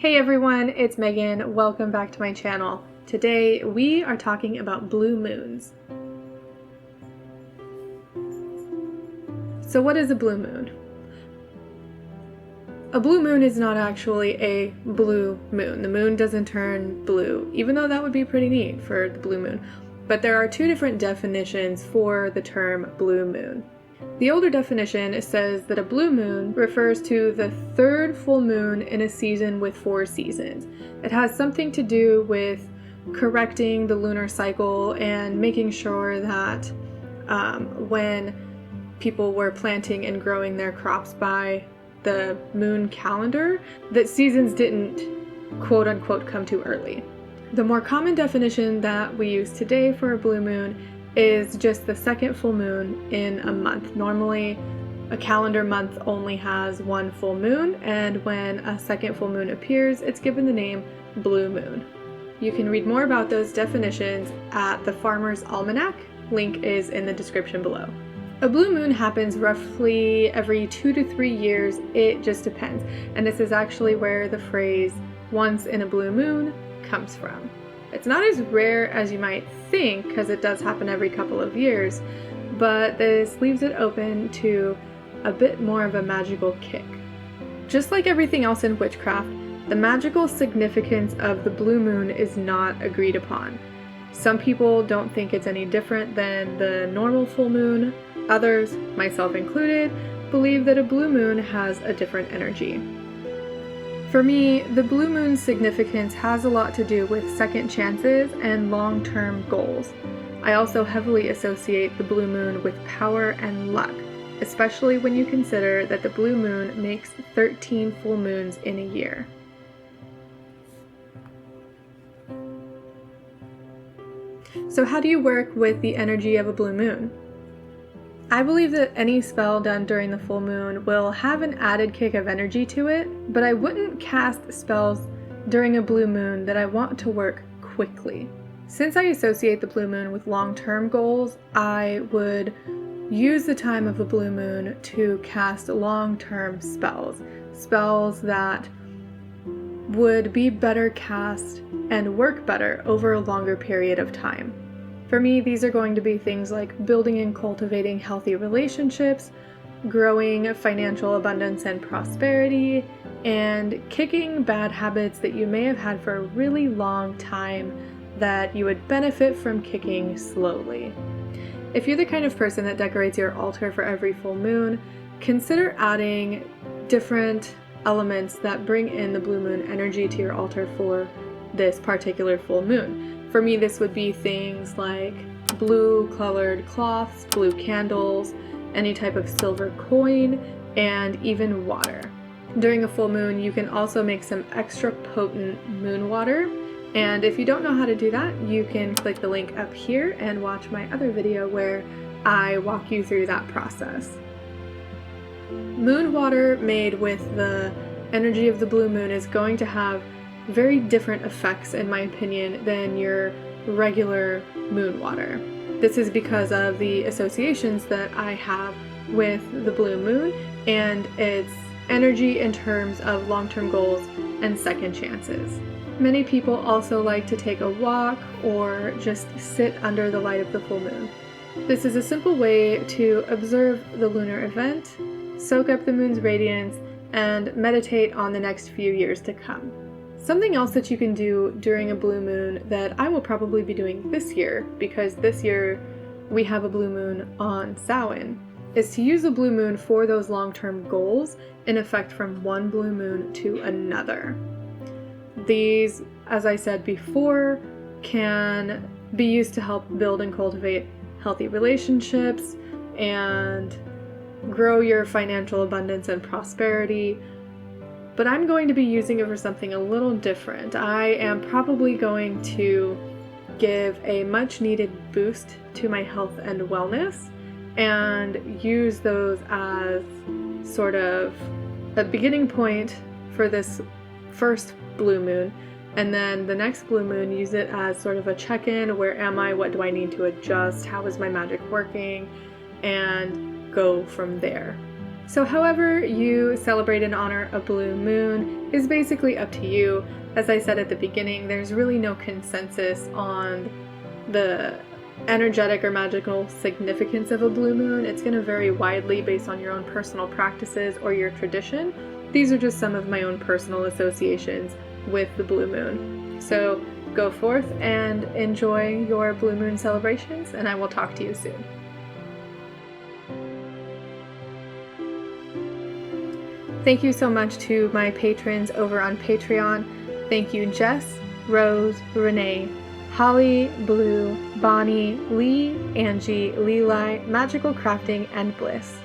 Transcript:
Hey everyone, it's Megan. Welcome back to my channel. Today we are talking about blue moons. So what is a blue moon? A blue moon is not actually a blue moon. The moon doesn't turn blue, even though that would be pretty neat for the blue moon. But there are two different definitions for the term blue moon. The older definition says that a blue moon refers to the third full moon in a season with 4 seasons. It has something to do with correcting the lunar cycle and making sure that when people were planting and growing their crops by the moon calendar, that seasons didn't quote unquote come too early. The more common definition that we use today for a blue moon is just the second full moon in a month. Normally, a calendar month only has 1 full moon, and when a second full moon appears, it's given the name blue moon. You can read more about those definitions at the Farmer's Almanac. Link is in the description below. A blue moon happens roughly every 2 to 3 years. It just depends. And this is actually where the phrase "once in a blue moon" comes from. It's not as rare as you might think, because it does happen every couple of years, but this leaves it open to a bit more of a magical kick. Just like everything else in witchcraft, the magical significance of the blue moon is not agreed upon. Some people don't think it's any different than the normal full moon. Others, myself included, believe that a blue moon has a different energy. For me, the blue moon's significance has a lot to do with second chances and long-term goals. I also heavily associate the blue moon with power and luck, especially when you consider that the blue moon makes 13 full moons in a year. So how do you work with the energy of a blue moon? I believe that any spell done during the full moon will have an added kick of energy to it, but I wouldn't cast spells during a blue moon that I want to work quickly. Since I associate the blue moon with long-term goals, I would use the time of a blue moon to cast long-term spells that would be better cast and work better over a longer period of time. For me, these are going to be things like building and cultivating healthy relationships, growing financial abundance and prosperity, and kicking bad habits that you may have had for a really long time that you would benefit from kicking slowly. If you're the kind of person that decorates your altar for every full moon, consider adding different elements that bring in the blue moon energy to your altar for this particular full moon. For me, this would be things like blue colored cloths, blue candles, any type of silver coin, and even water. During a full moon, you can also make some extra potent moon water. And if you don't know how to do that, you can click the link up here and watch my other video where I walk you through that process. Moon water made with the energy of the blue moon is going to have very different effects, in my opinion, than your regular moon water. This is because of the associations that I have with the blue moon and its energy in terms of long-term goals and second chances. Many people also like to take a walk or just sit under the light of the full moon. This is a simple way to observe the lunar event, soak up the moon's radiance, and meditate on the next few years to come. Something else that you can do during a blue moon that I will probably be doing this year, because this year we have a blue moon on Samhain, is to use the blue moon for those long-term goals in effect from one blue moon to another. These, as I said before, can be used to help build and cultivate healthy relationships and grow your financial abundance and prosperity. But I'm going to be using it for something a little different. I am probably going to give a much needed boost to my health and wellness and use those as sort of a beginning point for this first blue moon. And then the next blue moon, use it as sort of a check-in. Where am I? What do I need to adjust? How is my magic working? And go from there. So however you celebrate and honor a blue moon is basically up to you. As I said at the beginning, there's really no consensus on the energetic or magical significance of a blue moon. It's going to vary widely based on your own personal practices or your tradition. These are just some of my own personal associations with the blue moon. So go forth and enjoy your blue moon celebrations, and I will talk to you soon. Thank you so much to my patrons over on Patreon. Thank you, Jess, Rose, Renee, Holly, Blue, Bonnie, Lee, Angie, Leli, Magical Crafting, and Bliss.